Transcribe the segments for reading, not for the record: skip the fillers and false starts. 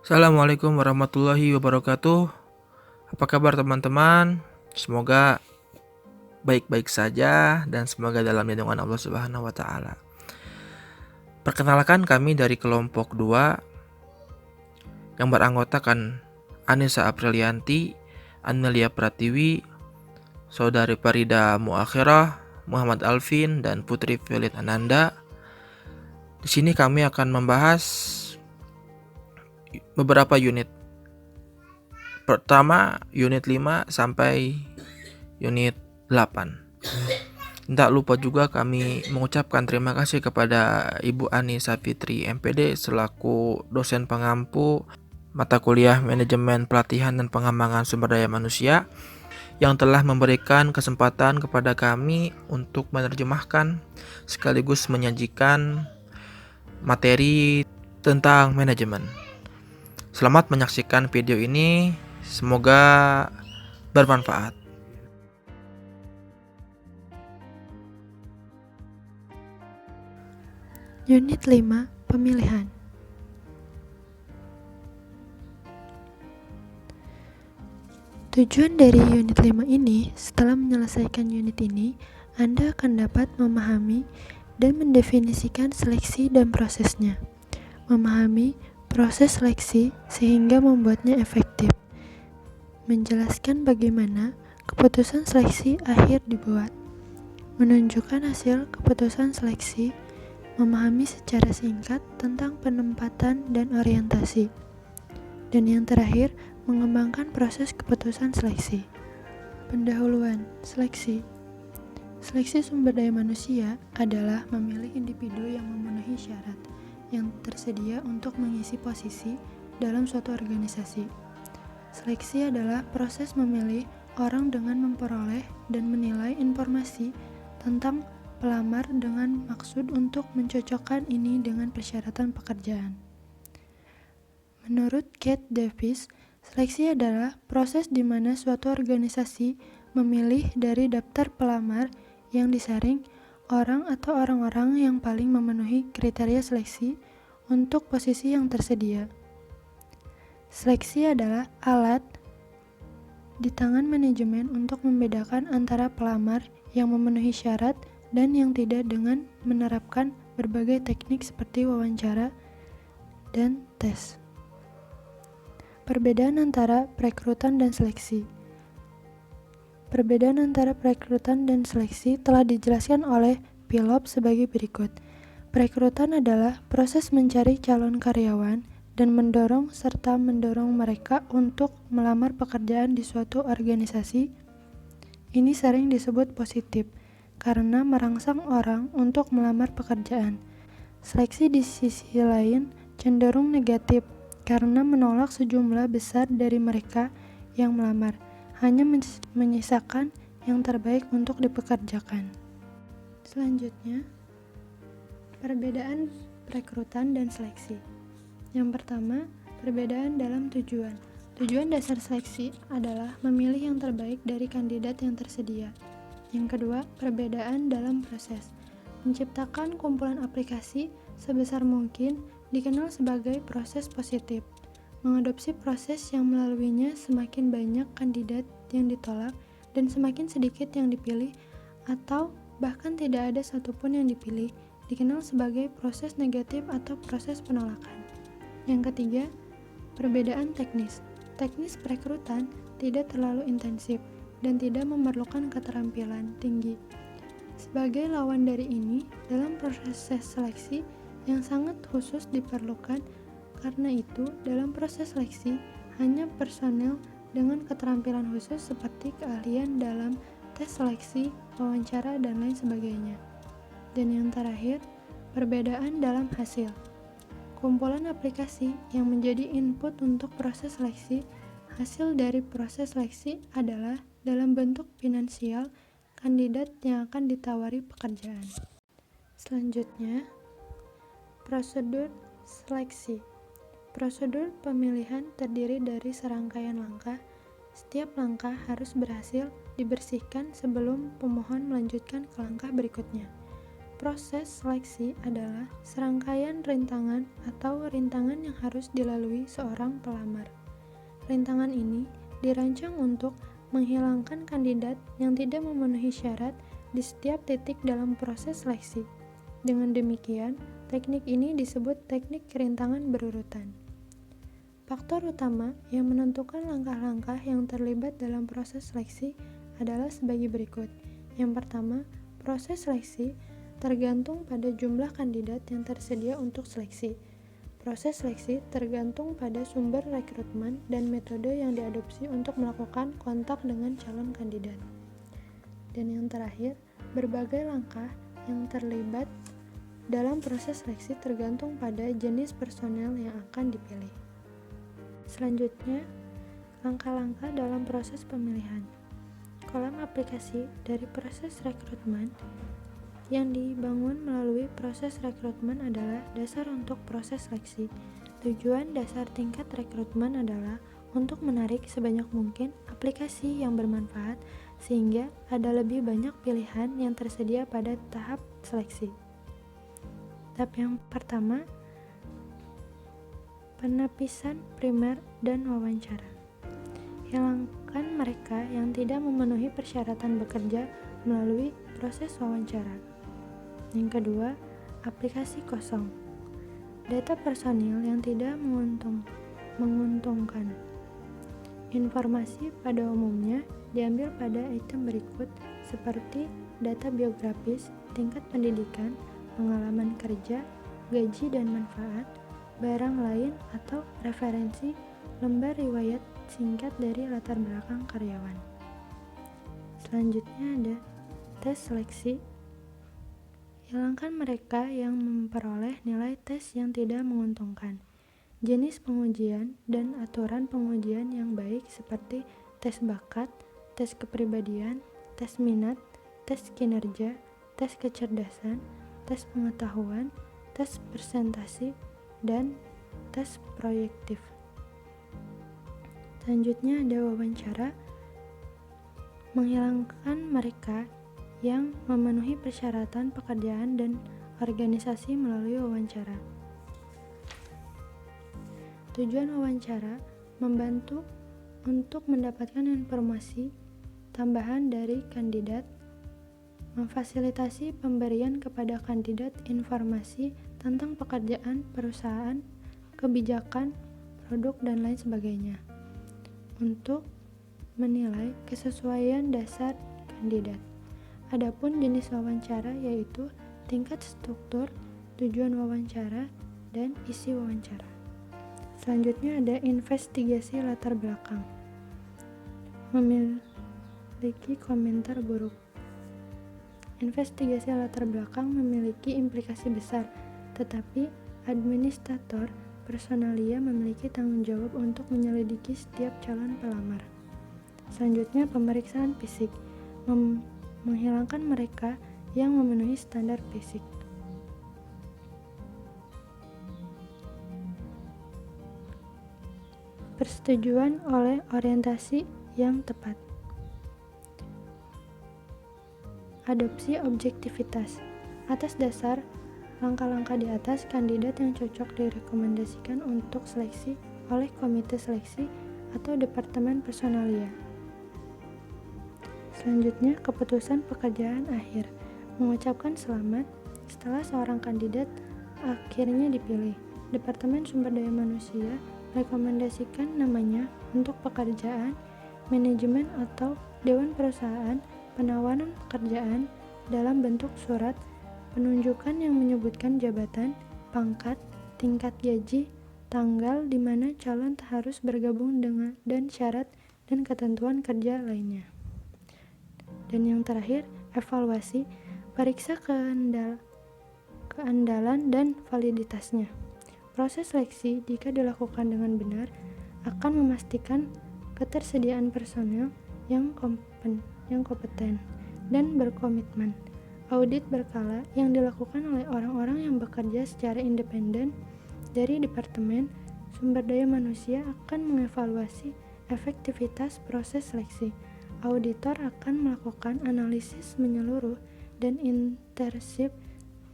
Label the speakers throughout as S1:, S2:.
S1: Assalamualaikum warahmatullahi wabarakatuh. Apa kabar teman-teman? Semoga baik-baik saja dan semoga dalam lindungan Allah Subhanahu wa taala. Perkenalkan, kami dari kelompok 2 yang beranggotakan Anissa Aprilianti, Amelia Pratiwi, Saudari Farida Muakhirah, Muhammad Alvin, dan Putri Felid Ananda. Di sini kami akan membahas beberapa unit. Pertama, unit 5 sampai unit 8. Tak lupa juga kami mengucapkan terima kasih kepada Ibu Ani Safitri MPD selaku dosen pengampu mata kuliah Manajemen Pelatihan dan Pengembangan Sumber Daya Manusia yang telah memberikan kesempatan kepada kami untuk menerjemahkan sekaligus menyajikan materi tentang manajemen. Selamat menyaksikan video ini, semoga bermanfaat.
S2: Unit 5, Pemilihan. Tujuan dari unit 5 ini, setelah menyelesaikan unit ini, Anda akan dapat memahami dan mendefinisikan seleksi dan prosesnya. Memahami proses seleksi sehingga membuatnya efektif. Menjelaskan bagaimana keputusan seleksi akhir dibuat. Menunjukkan hasil keputusan seleksi. Memahami secara singkat tentang penempatan dan orientasi. Dan yang terakhir, mengembangkan proses keputusan seleksi. Pendahuluan seleksi. Seleksi sumber daya manusia adalah memilih individu yang memenuhi syarat yang tersedia untuk mengisi posisi dalam suatu organisasi. Seleksi adalah proses memilih orang dengan memperoleh dan menilai informasi tentang pelamar dengan maksud untuk mencocokkan ini dengan persyaratan pekerjaan. Menurut Kate Davis, seleksi adalah proses di mana suatu organisasi memilih dari daftar pelamar yang disaring orang atau orang-orang yang paling memenuhi kriteria seleksi untuk posisi yang tersedia. Seleksi adalah alat di tangan manajemen untuk membedakan antara pelamar yang memenuhi syarat dan yang tidak dengan menerapkan berbagai teknik seperti wawancara dan tes. Perbedaan antara perekrutan dan seleksi. Perbedaan antara perekrutan dan seleksi telah dijelaskan oleh Philop sebagai berikut. Perekrutan adalah proses mencari calon karyawan dan mendorong serta mendorong mereka untuk melamar pekerjaan di suatu organisasi. Ini sering disebut positif karena merangsang orang untuk melamar pekerjaan. Seleksi di sisi lain cenderung negatif karena menolak sejumlah besar dari mereka yang melamar, hanya menyisakan yang terbaik untuk dipekerjakan. Selanjutnya, perbedaan perekrutan dan seleksi. Yang pertama, perbedaan dalam tujuan. Tujuan dasar seleksi adalah memilih yang terbaik dari kandidat yang tersedia. Yang kedua, perbedaan dalam proses. Menciptakan kumpulan aplikasi sebesar mungkin dikenal sebagai proses positif. Mengadopsi proses yang melaluinya semakin banyak kandidat yang ditolak dan semakin sedikit yang dipilih atau bahkan tidak ada satupun yang dipilih, dikenal sebagai proses negatif atau proses penolakan. Yang ketiga, perbedaan teknis. Teknis perekrutan tidak terlalu intensif dan tidak memerlukan keterampilan tinggi. Sebagai lawan dari ini, dalam proses seleksi yang sangat khusus diperlukan, karena itu dalam proses seleksi hanya personel dengan keterampilan khusus seperti keahlian dalam tes seleksi, wawancara, dan lain sebagainya. Dan yang terakhir, perbedaan dalam hasil. Kumpulan aplikasi yang menjadi input untuk proses seleksi. Hasil dari proses seleksi adalah dalam bentuk finansial kandidat yang akan ditawari pekerjaan. Selanjutnya, prosedur seleksi. Prosedur pemilihan terdiri dari serangkaian langkah. Setiap langkah harus berhasil dibersihkan sebelum pemohon melanjutkan ke langkah berikutnya. Proses seleksi adalah serangkaian rintangan atau rintangan yang harus dilalui seorang pelamar. Rintangan ini dirancang untuk menghilangkan kandidat yang tidak memenuhi syarat di setiap titik dalam proses seleksi. Dengan demikian, teknik ini disebut teknik rintangan berurutan. Faktor utama yang menentukan langkah-langkah yang terlibat dalam proses seleksi adalah sebagai berikut. Yang pertama, proses seleksi tergantung pada jumlah kandidat yang tersedia untuk seleksi. Proses seleksi tergantung pada sumber rekrutmen dan metode yang diadopsi untuk melakukan kontak dengan calon kandidat. Dan yang terakhir, berbagai langkah yang terlibat dalam proses seleksi tergantung pada jenis personel yang akan dipilih. Selanjutnya, langkah-langkah dalam proses pemilihan. Kolam aplikasi dari proses rekrutmen yang dibangun melalui proses rekrutmen adalah dasar untuk proses seleksi. Tujuan dasar tingkat rekrutmen adalah untuk menarik sebanyak mungkin aplikasi yang bermanfaat sehingga ada lebih banyak pilihan yang tersedia pada tahap seleksi. Tahap yang pertama, penapisan primer dan wawancara. Hilangkan mereka yang tidak memenuhi persyaratan bekerja melalui proses wawancara. Yang kedua, aplikasi kosong. Data personil yang tidak menguntungkan. Informasi pada umumnya diambil pada item berikut seperti data biografis, tingkat pendidikan, pengalaman kerja, gaji dan manfaat, barang lain atau referensi, lembar riwayat singkat dari latar belakang karyawan. Selanjutnya ada tes seleksi. Hilangkan mereka yang memperoleh nilai tes yang tidak menguntungkan. Jenis pengujian dan aturan pengujian yang baik seperti tes bakat, tes kepribadian, tes minat, tes kinerja, tes kecerdasan, tes pengetahuan, tes presentasi, dan tes proyektif. Selanjutnya ada wawancara. Menghilangkan mereka yang memenuhi persyaratan pekerjaan dan organisasi melalui wawancara. Tujuan wawancara membantu untuk mendapatkan informasi tambahan dari kandidat, memfasilitasi pemberian kepada kandidat informasi tentang pekerjaan perusahaan, kebijakan, produk, dan lain sebagainya, untuk menilai kesesuaian dasar kandidat. Adapun jenis wawancara yaitu tingkat struktur, tujuan wawancara, dan isi wawancara. Selanjutnya ada investigasi latar belakang. Memiliki komentar buruk. Investigasi latar belakang memiliki implikasi besar, tetapi administrator personalia memiliki tanggung jawab untuk menyelidiki setiap calon pelamar. Selanjutnya, pemeriksaan fisik. Menghilangkan mereka yang memenuhi standar fisik. Persetujuan oleh orientasi yang tepat. Adopsi objektivitas. Atas dasar langkah-langkah di atas, kandidat yang cocok direkomendasikan untuk seleksi oleh komite seleksi atau departemen personalia. Selanjutnya, keputusan pekerjaan akhir. Mengucapkan selamat setelah seorang kandidat akhirnya dipilih. Departemen Sumber Daya Manusia rekomendasikan namanya untuk pekerjaan, manajemen atau dewan perusahaan, penawaran pekerjaan dalam bentuk surat penunjukan yang menyebutkan jabatan, pangkat, tingkat gaji, tanggal di mana calon harus bergabung dengan, dan syarat dan ketentuan kerja lainnya. Dan yang terakhir, evaluasi, periksa keandalan dan validitasnya. Proses seleksi jika dilakukan dengan benar akan memastikan ketersediaan personel yang kompeten dan berkomitmen. Audit berkala yang dilakukan oleh orang-orang yang bekerja secara independen dari Departemen Sumber Daya Manusia akan mengevaluasi efektivitas proses seleksi. Auditor akan melakukan analisis menyeluruh dan intensif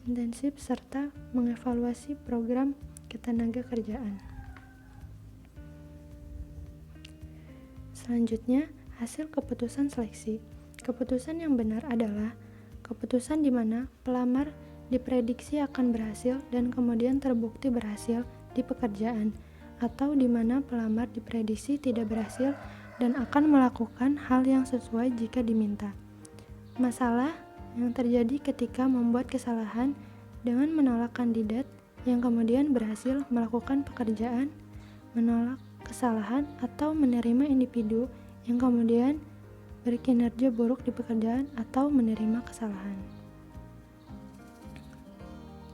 S2: intensif, serta mengevaluasi program ketenagakerjaan. Selanjutnya, hasil keputusan seleksi. Keputusan yang benar adalah keputusan di mana pelamar diprediksi akan berhasil dan kemudian terbukti berhasil di pekerjaan, atau di mana pelamar diprediksi tidak berhasil dan akan melakukan hal yang sesuai jika diminta. Masalah yang terjadi ketika membuat kesalahan dengan menolak kandidat yang kemudian berhasil melakukan pekerjaan, menolak kesalahan, atau menerima individu yang kemudian berkinerja buruk di pekerjaan atau menerima kesalahan.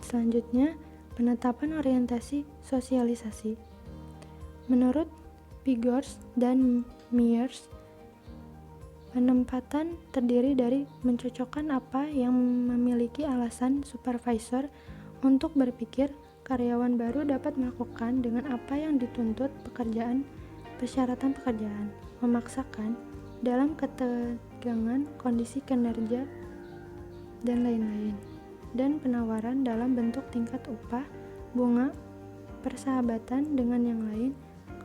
S2: Selanjutnya, penetapan orientasi sosialisasi. Menurut Vigors dan Myers, penempatan terdiri dari mencocokkan apa yang memiliki alasan supervisor untuk berpikir karyawan baru dapat melakukan dengan apa yang dituntut pekerjaan, persyaratan pekerjaan, memaksakan dalam ketegangan kondisi kinerja, dan lain-lain, dan penawaran dalam bentuk tingkat upah, bunga, persahabatan dengan yang lain,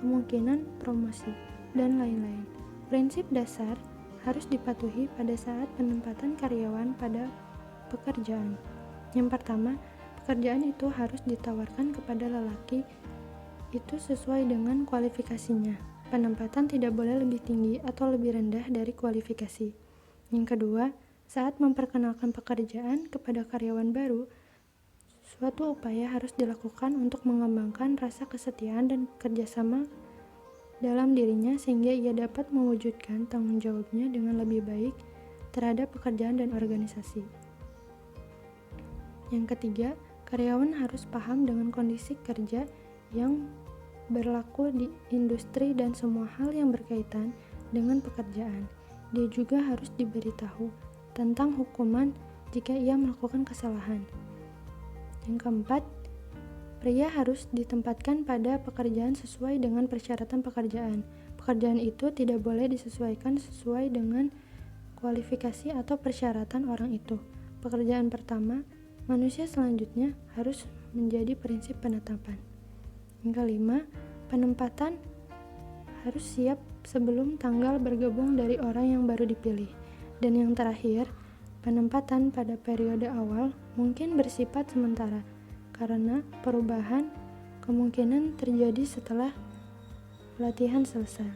S2: kemungkinan promosi, dan lain-lain. Prinsip dasar harus dipatuhi pada saat penempatan karyawan pada pekerjaan. Yang pertama, pekerjaan itu harus ditawarkan kepada lelaki itu sesuai dengan kualifikasinya. Penempatan tidak boleh lebih tinggi atau lebih rendah dari kualifikasi. Yang kedua, saat memperkenalkan pekerjaan kepada karyawan baru, suatu upaya harus dilakukan untuk mengembangkan rasa kesetiaan dan kerjasama dalam dirinya sehingga ia dapat mewujudkan tanggung jawabnya dengan lebih baik terhadap pekerjaan dan organisasi. Yang ketiga, karyawan harus paham dengan kondisi kerja yang berlaku di industri dan semua hal yang berkaitan dengan pekerjaan. Dia juga harus diberitahu tentang hukuman jika ia melakukan kesalahan. Yang keempat, pria harus ditempatkan pada pekerjaan sesuai dengan persyaratan pekerjaan. Pekerjaan itu tidak boleh disesuaikan sesuai dengan kualifikasi atau persyaratan orang itu. Pekerjaan pertama, manusia selanjutnya harus menjadi prinsip penetapan. Yang kelima, penempatan harus siap sebelum tanggal bergabung dari orang yang baru dipilih. Dan yang terakhir, penempatan pada periode awal mungkin bersifat sementara, karena perubahan kemungkinan terjadi setelah latihan selesai.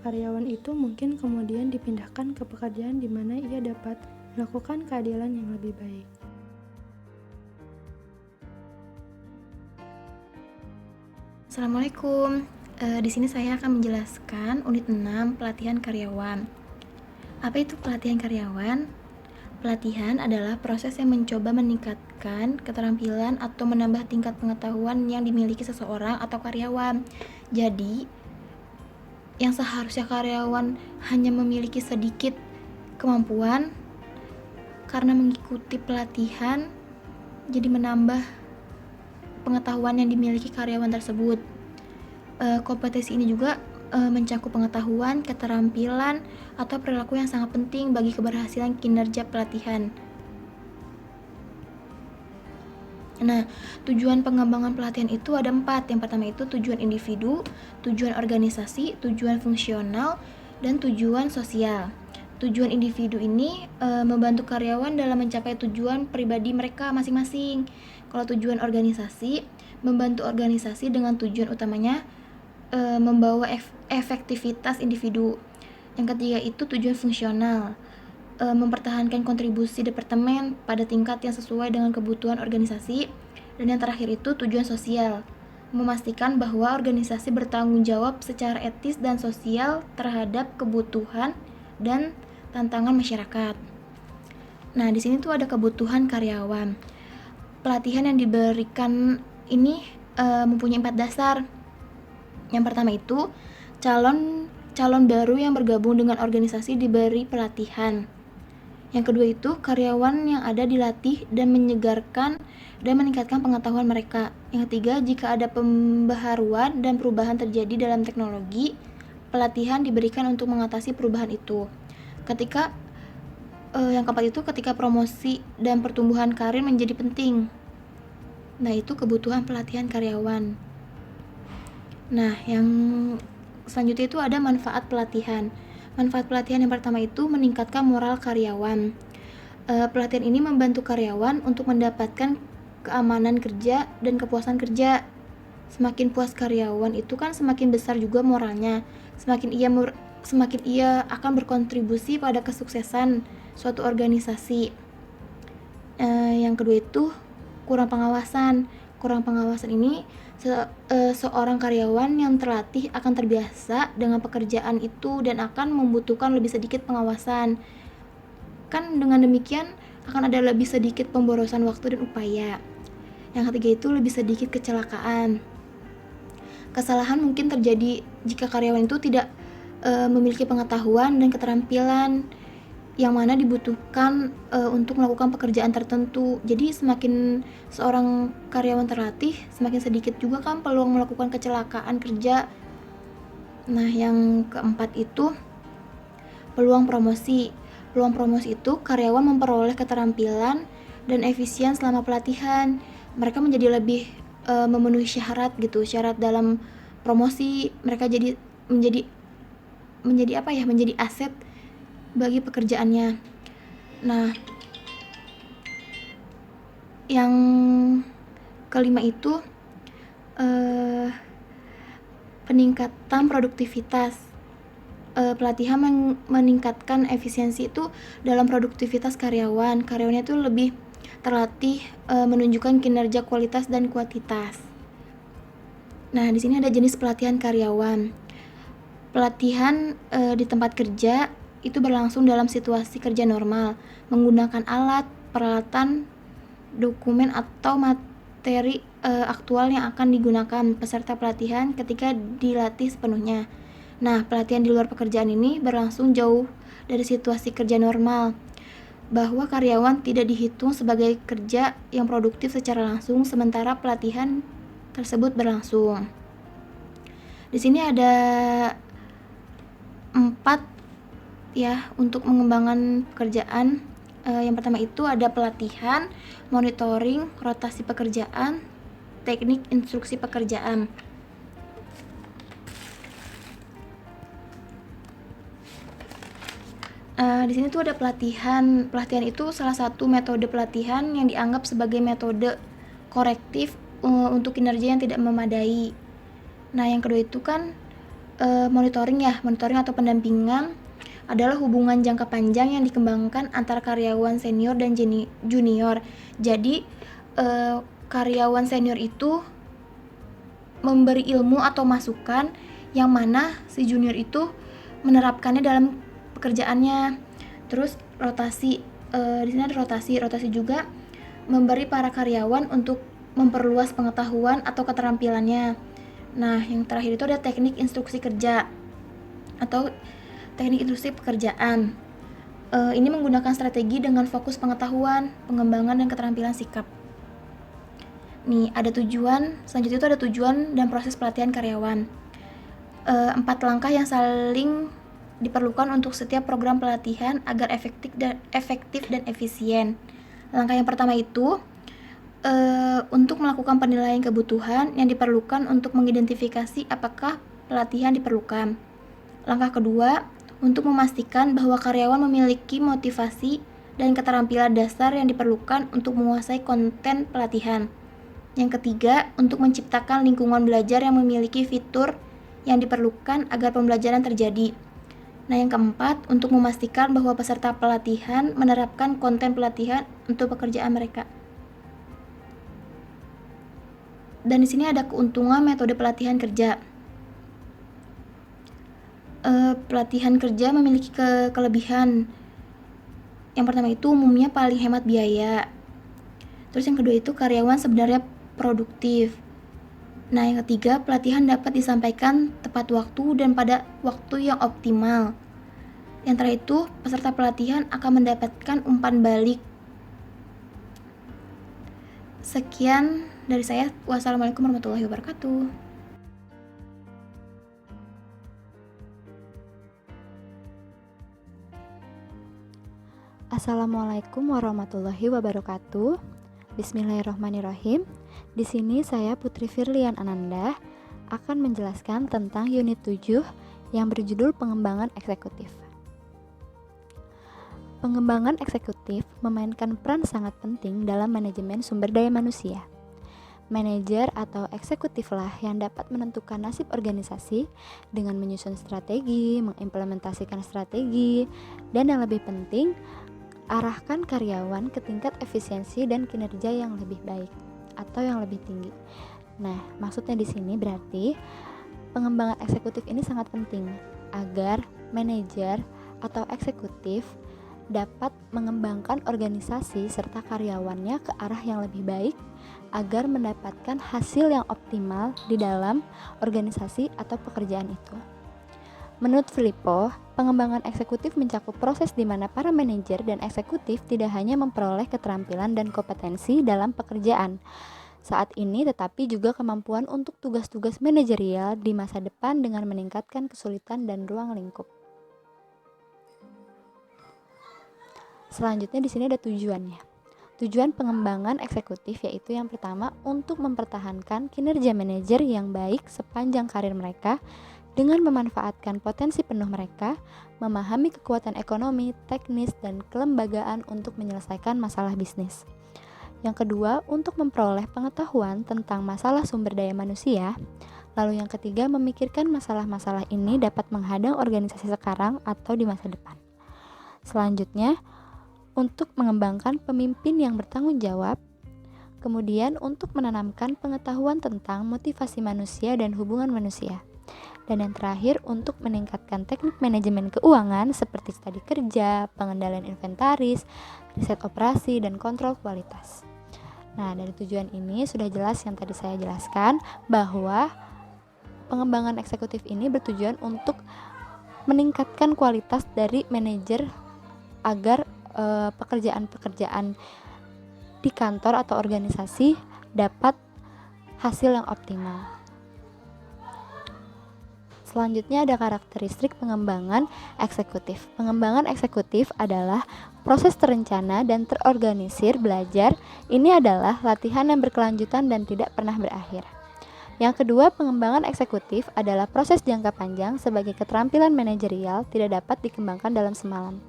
S2: Karyawan itu mungkin kemudian dipindahkan ke pekerjaan di mana ia dapat melakukan keadilan yang lebih baik.
S3: Assalamualaikum. Di sini saya akan menjelaskan unit 6 pelatihan karyawan. Apa itu pelatihan karyawan? Pelatihan adalah proses yang mencoba meningkatkan keterampilan atau menambah tingkat pengetahuan yang dimiliki seseorang atau karyawan. Jadi, yang seharusnya karyawan hanya memiliki sedikit kemampuan, karena mengikuti pelatihan jadi menambah pengetahuan yang dimiliki karyawan tersebut. Kompetensi ini juga mencakup pengetahuan, keterampilan, atau perilaku yang sangat penting bagi keberhasilan kinerja pelatihan. Nah, tujuan pengembangan pelatihan itu ada 4. Yang pertama itu tujuan individu, tujuan organisasi, tujuan fungsional, dan tujuan sosial. Tujuan individu ini membantu karyawan dalam mencapai tujuan pribadi mereka masing-masing. Kalau tujuan organisasi, membantu organisasi dengan tujuan utamanya membawa efektivitas individu. Yang ketiga itu tujuan fungsional, mempertahankan kontribusi departemen pada tingkat yang sesuai dengan kebutuhan organisasi. Dan yang terakhir itu tujuan sosial, memastikan bahwa organisasi bertanggung jawab secara etis dan sosial terhadap kebutuhan dan tantangan masyarakat. Nah, di sini tuh ada kebutuhan karyawan. Pelatihan yang diberikan ini mempunyai 4 dasar. Yang pertama itu calon baru yang bergabung dengan organisasi diberi pelatihan. Yang kedua itu karyawan yang ada dilatih dan menyegarkan dan meningkatkan pengetahuan mereka. Yang ketiga, jika ada pembaharuan dan perubahan terjadi dalam teknologi, pelatihan diberikan untuk mengatasi perubahan itu. Ketika Yang keempat itu ketika promosi dan pertumbuhan karir menjadi penting. Nah, itu kebutuhan pelatihan karyawan. Nah, yang selanjutnya itu ada manfaat pelatihan. Manfaat pelatihan yang pertama itu meningkatkan moral karyawan. Pelatihan ini membantu karyawan untuk mendapatkan keamanan kerja dan kepuasan kerja. Semakin puas karyawan itu kan semakin besar juga moralnya. Semakin ia akan berkontribusi pada kesuksesan suatu organisasi. Yang kedua itu kurang pengawasan. Kurang pengawasan ini seorang karyawan yang terlatih akan terbiasa dengan pekerjaan itu dan akan membutuhkan lebih sedikit pengawasan. Kan dengan demikian akan ada lebih sedikit pemborosan waktu dan upaya. Yang ketiga itu lebih sedikit kecelakaan. Kesalahan mungkin terjadi jika karyawan itu tidak memiliki pengetahuan dan keterampilan yang mana dibutuhkan untuk melakukan pekerjaan tertentu. Jadi semakin seorang karyawan terlatih, semakin sedikit juga kan peluang melakukan kecelakaan kerja. Nah, yang keempat itu peluang promosi. Peluang promosi itu karyawan memperoleh keterampilan dan efisien selama pelatihan. Mereka menjadi lebih memenuhi syarat gitu. Syarat dalam promosi, mereka menjadi aset bagi pekerjaannya. Nah, yang kelima itu peningkatan produktivitas. Pelatihan meningkatkan efisiensi itu dalam produktivitas karyawan. Karyawannya itu lebih terlatih menunjukkan kinerja kualitas dan kuantitas. Nah, di sini ada jenis pelatihan karyawan. Pelatihan di tempat kerja itu berlangsung dalam situasi kerja normal, menggunakan alat, peralatan, dokumen atau materi aktual yang akan digunakan peserta pelatihan ketika dilatih sepenuhnya. Nah, pelatihan di luar pekerjaan ini berlangsung jauh dari situasi kerja normal, bahwa karyawan tidak dihitung sebagai kerja yang produktif secara langsung sementara pelatihan tersebut berlangsung. Di sini ada 4 ya untuk mengembangkan pekerjaan. Yang pertama itu ada pelatihan, monitoring, rotasi pekerjaan, teknik instruksi pekerjaan. Di sini tuh ada pelatihan. Pelatihan itu salah satu metode pelatihan yang dianggap sebagai metode korektif untuk kinerja yang tidak memadai. Nah, yang kedua itu kan monitoring atau pendampingan adalah hubungan jangka panjang yang dikembangkan antara karyawan senior dan junior. Jadi karyawan senior itu memberi ilmu atau masukan yang mana si junior itu menerapkannya dalam pekerjaannya. Terus rotasi, di sini ada rotasi juga memberi para karyawan untuk memperluas pengetahuan atau keterampilannya. Nah, yang terakhir itu ada teknik instruksi kerja atau teknik instruksi pekerjaan. Ini menggunakan strategi dengan fokus pengetahuan, pengembangan dan keterampilan sikap. Nih, ada tujuan. Selanjutnya itu ada tujuan dan proses pelatihan karyawan. 4 langkah yang saling diperlukan untuk setiap program pelatihan agar efektif dan efisien. Langkah yang pertama itu untuk melakukan penilaian kebutuhan yang diperlukan untuk mengidentifikasi apakah pelatihan diperlukan. Langkah kedua, untuk memastikan bahwa karyawan memiliki motivasi dan keterampilan dasar yang diperlukan untuk menguasai konten pelatihan. Yang ketiga, untuk menciptakan lingkungan belajar yang memiliki fitur yang diperlukan agar pembelajaran terjadi. Nah, yang keempat, untuk memastikan bahwa peserta pelatihan menerapkan konten pelatihan untuk pekerjaan mereka. Dan di sini ada keuntungan metode pelatihan kerja. Pelatihan kerja memiliki kelebihan. Yang pertama itu umumnya paling hemat biaya. Terus yang kedua itu karyawan sebenarnya produktif. Nah, yang ketiga, pelatihan dapat disampaikan tepat waktu dan pada waktu yang optimal. Yang terakhir itu, peserta pelatihan akan mendapatkan umpan balik. Sekian dari saya. Wassalamualaikum warahmatullahi wabarakatuh.
S4: Assalamualaikum warahmatullahi wabarakatuh. Bismillahirrahmanirrahim. Di sini saya Putri Firlian Ananda akan menjelaskan tentang unit 7 yang berjudul pengembangan eksekutif. Pengembangan eksekutif memainkan peran sangat penting dalam manajemen sumber daya manusia. Manajer atau eksekutiflah yang dapat menentukan nasib organisasi dengan menyusun strategi, mengimplementasikan strategi, dan yang lebih penting, arahkan karyawan ke tingkat efisiensi dan kinerja yang lebih baik atau yang lebih tinggi. Nah, maksudnya di sini berarti pengembangan eksekutif ini sangat penting agar manajer atau eksekutif dapat mengembangkan organisasi serta karyawannya ke arah yang lebih baik agar mendapatkan hasil yang optimal di dalam organisasi atau pekerjaan itu. Menurut Filippo, pengembangan eksekutif mencakup proses di mana para manajer dan eksekutif tidak hanya memperoleh keterampilan dan kompetensi dalam pekerjaan saat ini, tetapi juga kemampuan untuk tugas-tugas manajerial di masa depan dengan meningkatkan kesulitan dan ruang lingkup. Selanjutnya di sini ada tujuannya. Tujuan pengembangan eksekutif yaitu yang pertama untuk mempertahankan kinerja manajer yang baik sepanjang karir mereka dengan memanfaatkan potensi penuh mereka, memahami kekuatan ekonomi, teknis, dan kelembagaan untuk menyelesaikan masalah bisnis. Yang kedua, untuk memperoleh pengetahuan tentang masalah sumber daya manusia. Lalu yang ketiga, memikirkan masalah-masalah ini dapat menghadang organisasi sekarang atau di masa depan. Selanjutnya, untuk mengembangkan pemimpin yang bertanggung jawab. Kemudian, untuk menanamkan pengetahuan tentang motivasi manusia dan hubungan manusia. Dan yang terakhir, untuk meningkatkan teknik manajemen keuangan seperti studi kerja, pengendalian inventaris, riset operasi, dan kontrol kualitas. Nah, dari tujuan ini sudah jelas yang tadi saya jelaskan bahwa pengembangan eksekutif ini bertujuan untuk meningkatkan kualitas dari manajer agar pekerjaan-pekerjaan di kantor atau organisasi dapat hasil yang optimal. Selanjutnya ada karakteristik pengembangan eksekutif. Pengembangan eksekutif adalah proses terencana dan terorganisir belajar. Ini adalah latihan yang berkelanjutan dan tidak pernah berakhir. Yang kedua, pengembangan eksekutif adalah proses jangka panjang sebagai keterampilan manajerial tidak dapat dikembangkan dalam semalam.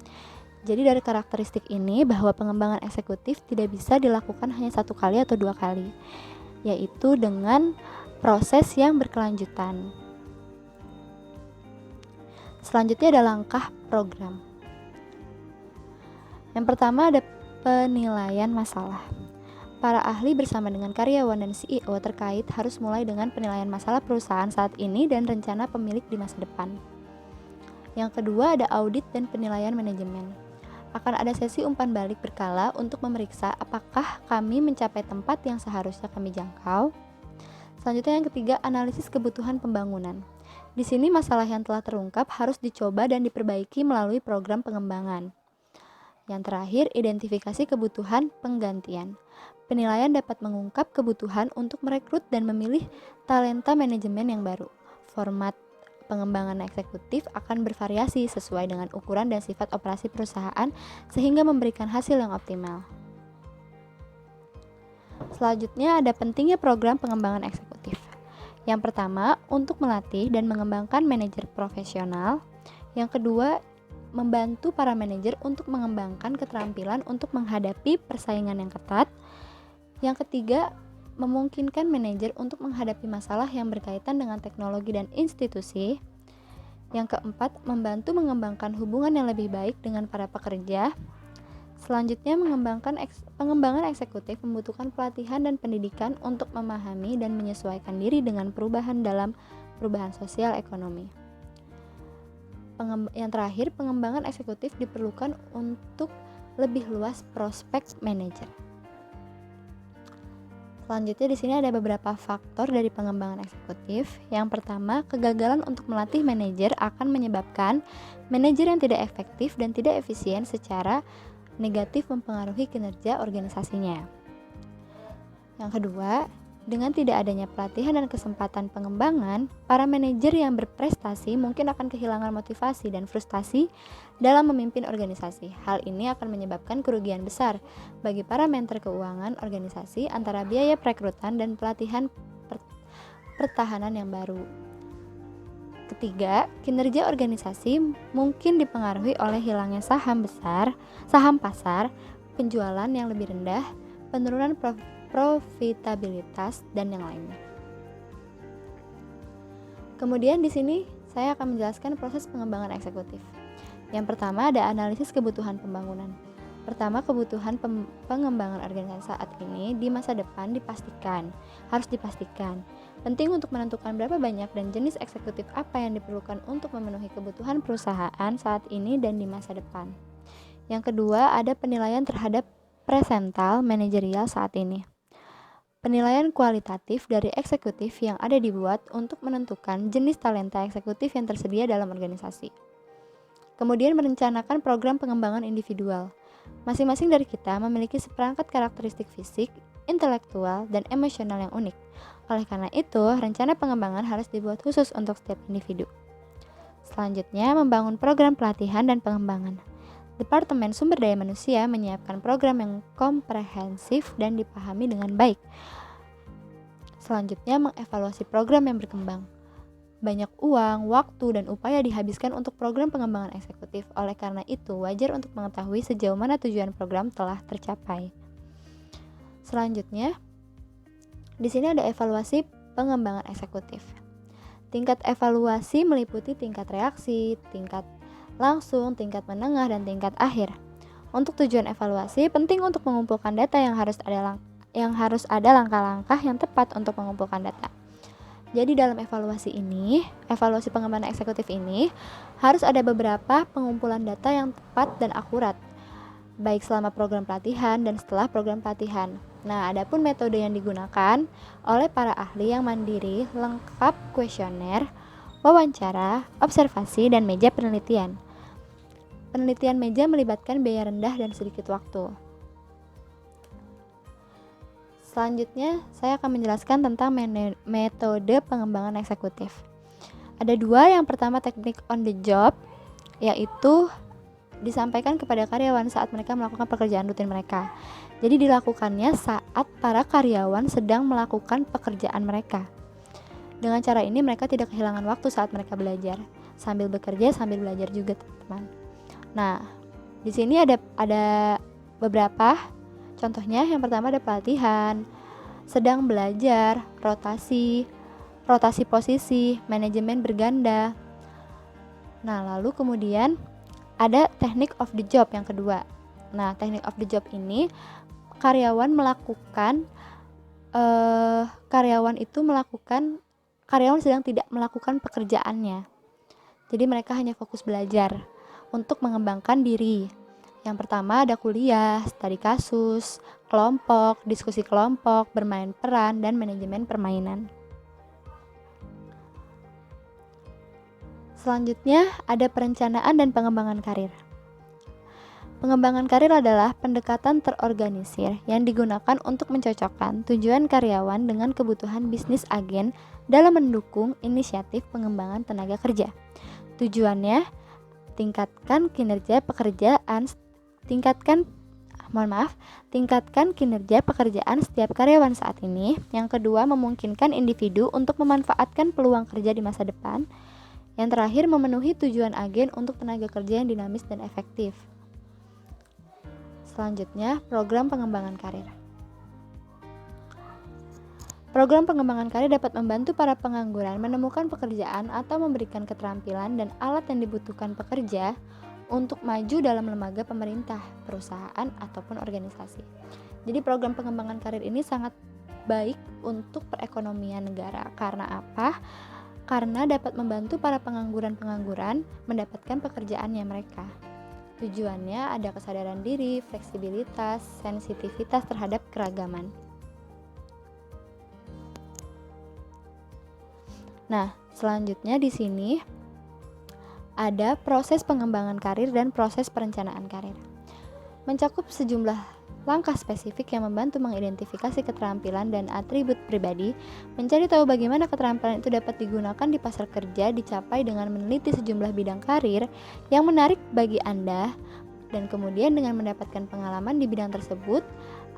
S4: Jadi dari karakteristik ini bahwa pengembangan eksekutif tidak bisa dilakukan hanya satu kali atau dua kali, yaitu dengan proses yang berkelanjutan. Selanjutnya ada langkah program. Yang pertama ada penilaian masalah. Para ahli bersama dengan karyawan dan CEO terkait harus mulai dengan penilaian masalah perusahaan saat ini dan rencana pemilik di masa depan. Yang kedua ada audit dan penilaian manajemen. Akan ada sesi umpan balik berkala untuk memeriksa apakah kami mencapai tempat yang seharusnya kami jangkau. Selanjutnya yang ketiga, analisis kebutuhan pembangunan. Di sini masalah yang telah terungkap harus dicoba dan diperbaiki melalui program pengembangan. Yang terakhir, identifikasi kebutuhan penggantian. Penilaian dapat mengungkap kebutuhan untuk merekrut dan memilih talenta manajemen yang baru. Format pengembangan eksekutif akan bervariasi sesuai dengan ukuran dan sifat operasi perusahaan sehingga memberikan hasil yang optimal. Selanjutnya ada pentingnya program pengembangan eksekutif. Yang pertama, untuk melatih dan mengembangkan manajer profesional. Yang kedua, membantu para manajer untuk mengembangkan keterampilan untuk menghadapi persaingan yang ketat. Yang ketiga, memungkinkan manajer untuk menghadapi masalah yang berkaitan dengan teknologi dan institusi. Yang keempat, membantu mengembangkan hubungan yang lebih baik dengan para pekerja. Selanjutnya, pengembangan eksekutif membutuhkan pelatihan dan pendidikan untuk memahami dan menyesuaikan diri dengan perubahan sosial ekonomi. Yang terakhir, pengembangan eksekutif diperlukan untuk lebih luas prospek manajer. Selanjutnya di sini ada beberapa faktor dari pengembangan eksekutif. Yang pertama, kegagalan untuk melatih manajer akan menyebabkan manajer yang tidak efektif dan tidak efisien secara negatif mempengaruhi kinerja organisasinya. Yang kedua, Dengan tidak adanya pelatihan dan kesempatan pengembangan, para manajer yang berprestasi mungkin akan kehilangan motivasi dan frustasi dalam memimpin organisasi. Hal ini akan menyebabkan kerugian besar bagi para mentor keuangan organisasi antara biaya perekrutan dan pelatihan pertahanan yang baru. Ketiga, kinerja organisasi mungkin dipengaruhi oleh hilangnya saham pasar, penjualan yang lebih rendah, penurunan profitabilitas, dan yang lainnya. Kemudian di sini saya akan menjelaskan proses pengembangan eksekutif. Yang pertama ada analisis kebutuhan pembangunan. Pertama, kebutuhan pengembangan organisasi saat ini di masa depan harus dipastikan. Penting untuk menentukan berapa banyak dan jenis eksekutif apa yang diperlukan untuk memenuhi kebutuhan perusahaan saat ini dan di masa depan. Yang kedua, ada penilaian terhadap presental manajerial saat ini. Penilaian kualitatif dari eksekutif yang ada dibuat untuk menentukan jenis talenta eksekutif yang tersedia dalam organisasi. Kemudian merencanakan program pengembangan individual. Masing-masing dari kita memiliki seperangkat karakteristik fisik, intelektual, dan emosional yang unik. Oleh karena itu, rencana pengembangan harus dibuat khusus untuk setiap individu. Selanjutnya, membangun program pelatihan dan pengembangan. Departemen Sumber Daya Manusia menyiapkan program yang komprehensif dan dipahami dengan baik. Selanjutnya, mengevaluasi program yang berkembang. Banyak uang, waktu, dan upaya dihabiskan untuk program pengembangan eksekutif. Oleh karena itu, wajar untuk mengetahui sejauh mana tujuan program telah tercapai. Selanjutnya, di sini ada evaluasi pengembangan eksekutif. Tingkat evaluasi meliputi tingkat reaksi, tingkat langsung, tingkat menengah, dan tingkat akhir. Untuk tujuan evaluasi, penting untuk mengumpulkan data yang harus ada langkah-langkah yang tepat untuk mengumpulkan data. Jadi dalam evaluasi pengembangan eksekutif ini, harus ada beberapa pengumpulan data yang tepat dan akurat, baik selama program pelatihan dan setelah program pelatihan. Nah, adapun metode yang digunakan oleh para ahli yang mandiri lengkap kuesioner, wawancara, observasi, dan meja penelitian. Penelitian meja melibatkan biaya rendah dan sedikit waktu. Selanjutnya, saya akan menjelaskan tentang metode pengembangan eksekutif. Ada dua, yang pertama teknik on the job, yaitu disampaikan kepada karyawan saat mereka melakukan pekerjaan rutin mereka. Jadi dilakukannya saat para karyawan sedang melakukan pekerjaan mereka. Dengan cara ini mereka tidak kehilangan waktu saat mereka belajar, sambil bekerja sambil belajar juga, teman-teman. Nah, di sini ada beberapa contohnya. Yang pertama ada pelatihan, sedang belajar, rotasi posisi, manajemen berganda. Nah, lalu kemudian ada teknik of the job yang kedua. Nah, teknik of the job ini karyawan sedang tidak melakukan pekerjaannya. Jadi mereka hanya fokus belajar untuk mengembangkan diri. Yang pertama ada kuliah, studi kasus, kelompok, diskusi kelompok, bermain peran, dan manajemen permainan. Selanjutnya ada perencanaan dan pengembangan karir. Pengembangan karir adalah pendekatan terorganisir yang digunakan untuk mencocokkan tujuan karyawan dengan kebutuhan bisnis agen dalam mendukung inisiatif pengembangan tenaga kerja. Tujuannya tingkatkan kinerja pekerjaan setiap karyawan saat ini. Yang kedua, memungkinkan individu untuk memanfaatkan peluang kerja di masa depan. Yang terakhir, memenuhi tujuan agen untuk tenaga kerja yang dinamis dan efektif. Selanjutnya, program pengembangan karir. Program pengembangan karir dapat membantu para pengangguran menemukan pekerjaan atau memberikan keterampilan dan alat yang dibutuhkan pekerja untuk maju dalam lembaga pemerintah, perusahaan, ataupun organisasi. Jadi program pengembangan karir ini sangat baik untuk perekonomian negara. Karena apa? Karena dapat membantu para pengangguran mendapatkan pekerjaannya mereka. Tujuannya ada kesadaran diri, fleksibilitas, sensitivitas terhadap keragaman. Nah, selanjutnya di sini ada proses pengembangan karir dan proses perencanaan karir. Mencakup sejumlah langkah spesifik yang membantu mengidentifikasi keterampilan dan atribut pribadi, mencari tahu bagaimana keterampilan itu dapat digunakan di pasar kerja, dicapai dengan meneliti sejumlah bidang karir yang menarik bagi Anda, dan kemudian dengan mendapatkan pengalaman di bidang tersebut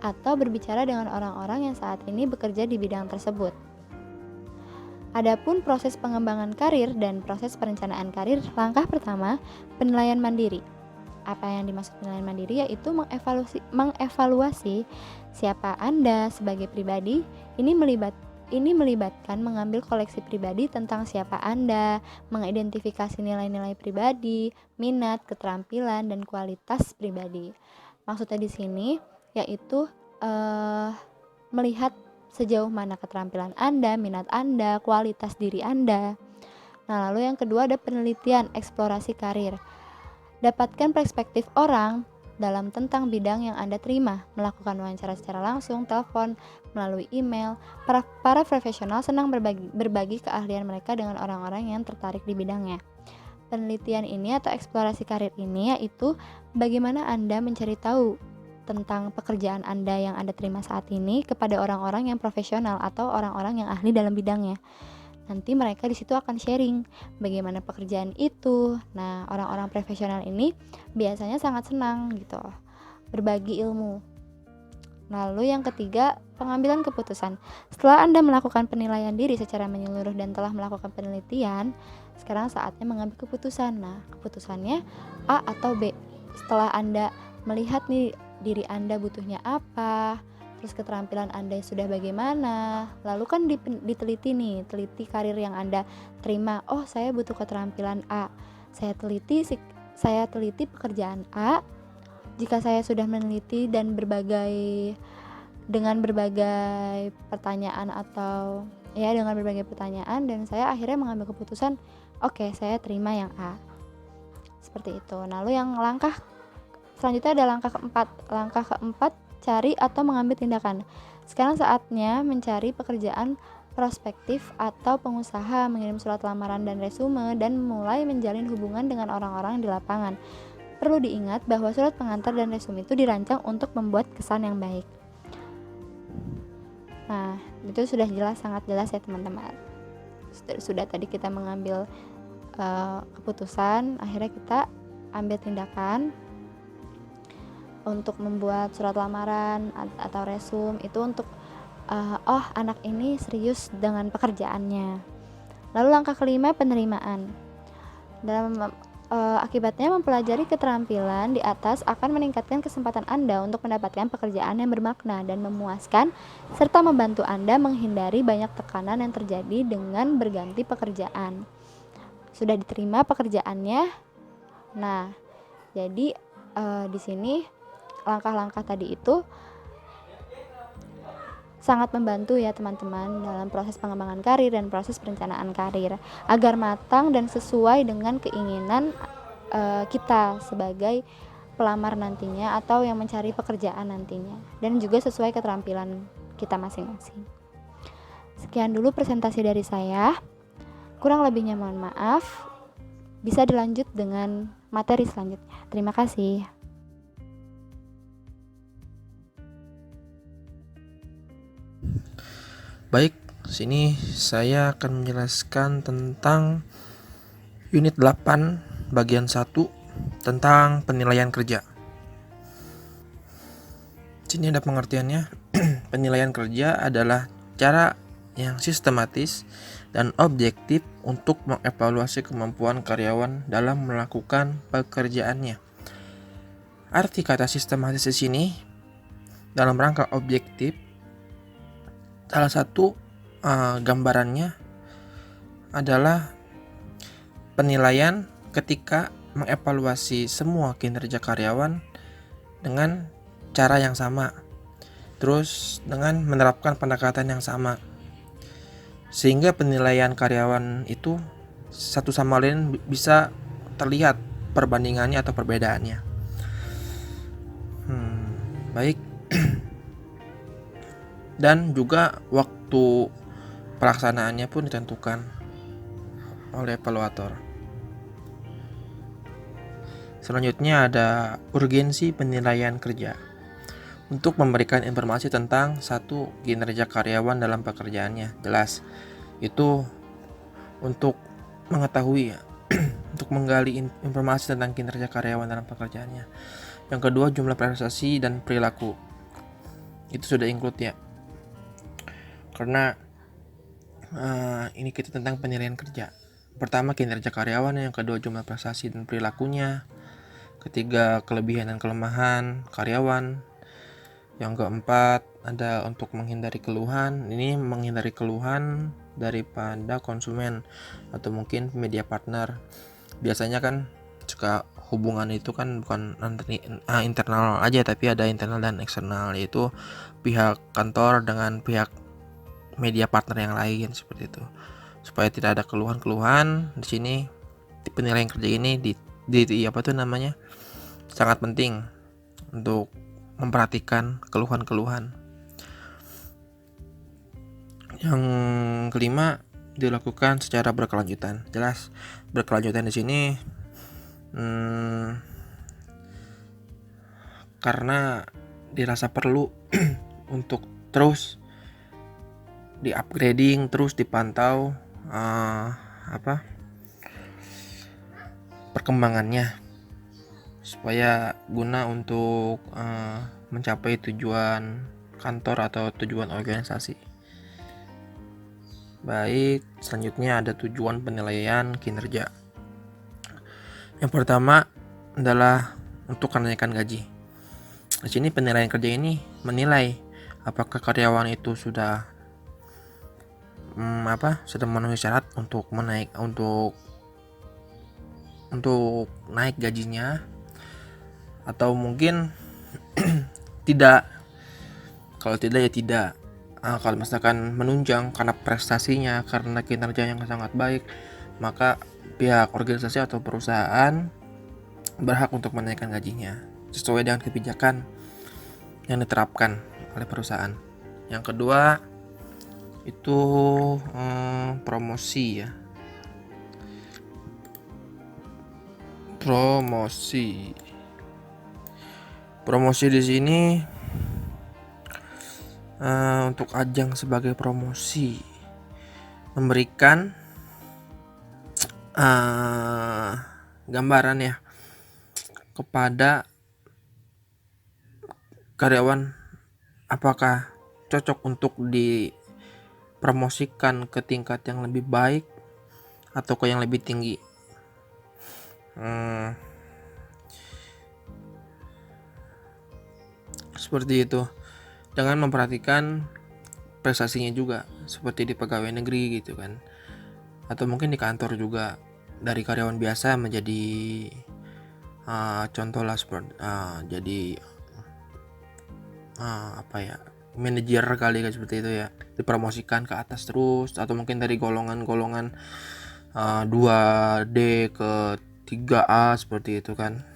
S4: atau berbicara dengan orang-orang yang saat ini bekerja di bidang tersebut. Adapun proses pengembangan karir dan proses perencanaan karir, langkah pertama, penilaian mandiri. Apa yang dimaksud penilaian mandiri yaitu mengevaluasi siapa Anda sebagai pribadi. Ini melibatkan mengambil koleksi pribadi tentang siapa Anda, mengidentifikasi nilai-nilai pribadi, minat, keterampilan, dan kualitas pribadi. Maksudnya di sini yaitu melihat sejauh mana keterampilan Anda, minat Anda, kualitas diri Anda. Nah, lalu yang kedua ada penelitian eksplorasi karir. Dapatkan perspektif orang dalam tentang bidang yang Anda terima, melakukan wawancara secara langsung, telepon, melalui email. Para profesional senang berbagi keahlian mereka dengan orang-orang yang tertarik di bidangnya. Penelitian ini atau eksplorasi karir ini yaitu bagaimana Anda mencari tahu tentang pekerjaan Anda yang Anda terima saat ini kepada orang-orang yang profesional atau orang-orang yang ahli dalam bidangnya. Nanti mereka di situ akan sharing bagaimana pekerjaan itu. Nah, orang-orang profesional ini biasanya sangat senang gitu, berbagi ilmu. Lalu yang ketiga, pengambilan keputusan. Setelah Anda melakukan penilaian diri secara menyeluruh dan telah melakukan penelitian, sekarang saatnya mengambil keputusan. Nah, keputusannya A atau B. Setelah Anda melihat nih diri Anda butuhnya apa, terus keterampilan Anda sudah bagaimana, lalu kan teliti karir yang Anda terima. Oh, saya butuh keterampilan A, saya teliti pekerjaan A. Jika saya sudah meneliti dan dengan berbagai pertanyaan dan saya akhirnya mengambil keputusan, oke, saya terima yang A, seperti itu. Lalu yang langkah selanjutnya ada langkah keempat, cari atau mengambil tindakan. Sekarang saatnya mencari pekerjaan prospektif atau pengusaha, mengirim surat lamaran dan resume, dan mulai menjalin hubungan dengan orang-orang di lapangan. Perlu diingat bahwa surat pengantar dan resume itu dirancang untuk membuat kesan yang baik. Nah, itu sudah sangat jelas ya teman-teman. Sudah tadi kita mengambil keputusan, akhirnya kita ambil tindakan untuk membuat surat lamaran atau resume itu untuk anak ini serius dengan pekerjaannya. Lalu langkah kelima, penerimaan. Akibatnya mempelajari keterampilan di atas akan meningkatkan kesempatan Anda untuk mendapatkan pekerjaan yang bermakna dan memuaskan, serta membantu Anda menghindari banyak tekanan yang terjadi dengan berganti pekerjaan. Sudah diterima pekerjaannya. Nah, jadi di sini langkah-langkah tadi itu sangat membantu ya teman-teman dalam proses pengembangan karir dan proses perencanaan karir agar matang dan sesuai dengan keinginan kita sebagai pelamar nantinya atau yang mencari pekerjaan nantinya, dan juga sesuai keterampilan kita masing-masing. Sekian dulu presentasi dari saya, kurang lebihnya mohon maaf. Bisa dilanjut dengan materi selanjutnya. Terima kasih.
S1: Baik, sini saya akan menjelaskan tentang unit 8 bagian 1 tentang penilaian kerja. Sini ada pengertiannya. Penilaian kerja adalah cara yang sistematis dan objektif untuk mengevaluasi kemampuan karyawan dalam melakukan pekerjaannya. Arti kata sistematis di sini dalam rangka objektif. Salah satu gambarannya adalah penilaian ketika mengevaluasi semua kinerja karyawan dengan cara yang sama, terus dengan menerapkan pendekatan yang sama, sehingga penilaian karyawan itu satu sama lain bisa terlihat perbandingannya atau perbedaannya. Baik. Dan juga waktu pelaksanaannya pun ditentukan oleh evaluator. Selanjutnya ada urgensi penilaian kerja. untuk memberikan informasi tentang satu kinerja karyawan dalam pekerjaannya. Jelas, itu untuk mengetahui ya, untuk menggali informasi tentang kinerja karyawan dalam pekerjaannya. Yang kedua, jumlah prestasi dan perilaku. Itu sudah include ya. Karena ini kita tentang penilaian kerja. Pertama, kinerja karyawan, yang kedua jumlah prestasi dan perilakunya, ketiga kelebihan dan kelemahan karyawan, yang keempat ada untuk menghindari keluhan. Ini menghindari keluhan daripada konsumen atau mungkin media partner. Biasanya kan suka hubungan itu kan bukan internal aja, tapi ada internal dan eksternal, yaitu pihak kantor dengan pihak media partner yang lain, seperti itu. Supaya tidak ada keluhan-keluhan di sini, penilaian kerja ini sangat penting untuk memperhatikan keluhan-keluhan. Yang kelima, dilakukan secara berkelanjutan. Jelas, berkelanjutan di sini karena dirasa perlu untuk terus di-upgrading, terus dipantau perkembangannya, supaya guna untuk mencapai tujuan kantor atau tujuan organisasi. Baik, selanjutnya ada tujuan penilaian kinerja. Yang pertama adalah untuk kenaikan gaji. Di sini penilaian kerja ini menilai apakah karyawan itu sudah memenuhi syarat untuk naik gajinya, atau mungkin tidak. Kalau tidak ya tidak. Kalau misalkan menunjang karena prestasinya, karena kinerja yang sangat baik, maka pihak organisasi atau perusahaan berhak untuk menaikkan gajinya sesuai dengan kebijakan yang diterapkan oleh perusahaan. Yang kedua itu promosi ya. Promosi di sini untuk ajang sebagai promosi, memberikan gambaran ya kepada karyawan apakah cocok untuk dipromosikan ke tingkat yang lebih baik atau ke yang lebih tinggi. Seperti itu, dengan memperhatikan prestasinya juga, seperti di pegawai negeri gitu kan, atau mungkin di kantor juga, dari karyawan biasa menjadi contoh lah, seperti jadi manajer kali kan, seperti itu ya, dipromosikan ke atas terus, atau mungkin dari golongan-golongan 2D ke 3A seperti itu kan,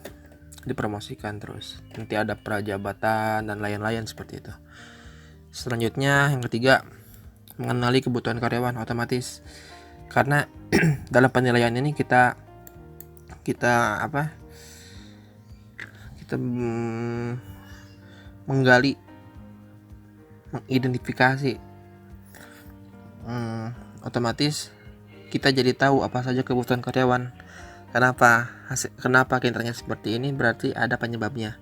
S1: dipromosikan terus, nanti ada prajabatan dan lain-lain seperti itu. Selanjutnya yang ketiga, mengenali kebutuhan karyawan. Otomatis karena dalam penilaian ini kita menggali, mengidentifikasi, otomatis kita jadi tahu apa saja kebutuhan karyawan. Kenapa kinerjanya seperti ini, berarti ada penyebabnya.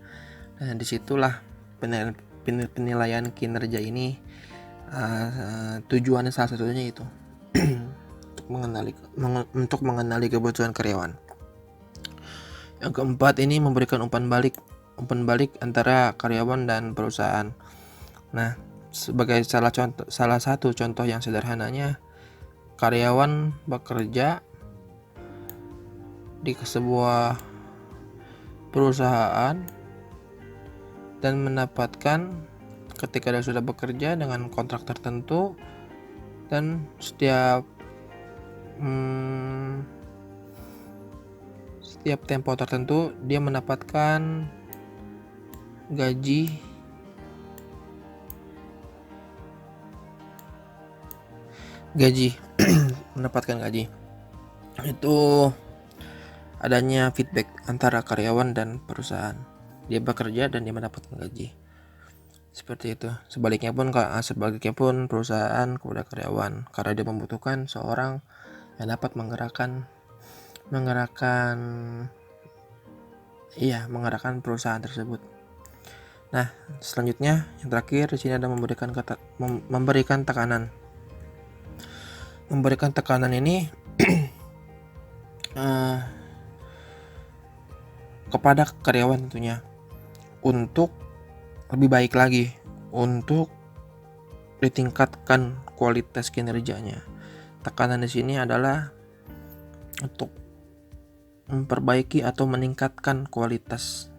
S1: Nah, disitulah penilaian kinerja ini tujuannya salah satunya itu untuk mengenali kebutuhan karyawan. Yang keempat ini memberikan umpan balik antara karyawan dan perusahaan. Nah, sebagai salah satu contoh yang sederhananya, karyawan bekerja di sebuah perusahaan dan mendapatkan, ketika dia sudah bekerja dengan kontrak tertentu dan setiap tempo tertentu dia mendapatkan gaji mendapatkan gaji. Itu adanya feedback antara karyawan dan perusahaan. Dia bekerja dan dia mendapatkan gaji. Seperti itu. Sebaliknya pun perusahaan kepada karyawan, karena dia membutuhkan seorang yang dapat menggerakkan perusahaan tersebut. Nah, selanjutnya yang terakhir di sini ada memberikan tekanan. Memberikan tekanan ini kepada karyawan tentunya untuk lebih baik lagi, untuk ditingkatkan kualitas kinerjanya. Tekanan di sini adalah untuk memperbaiki atau meningkatkan kualitas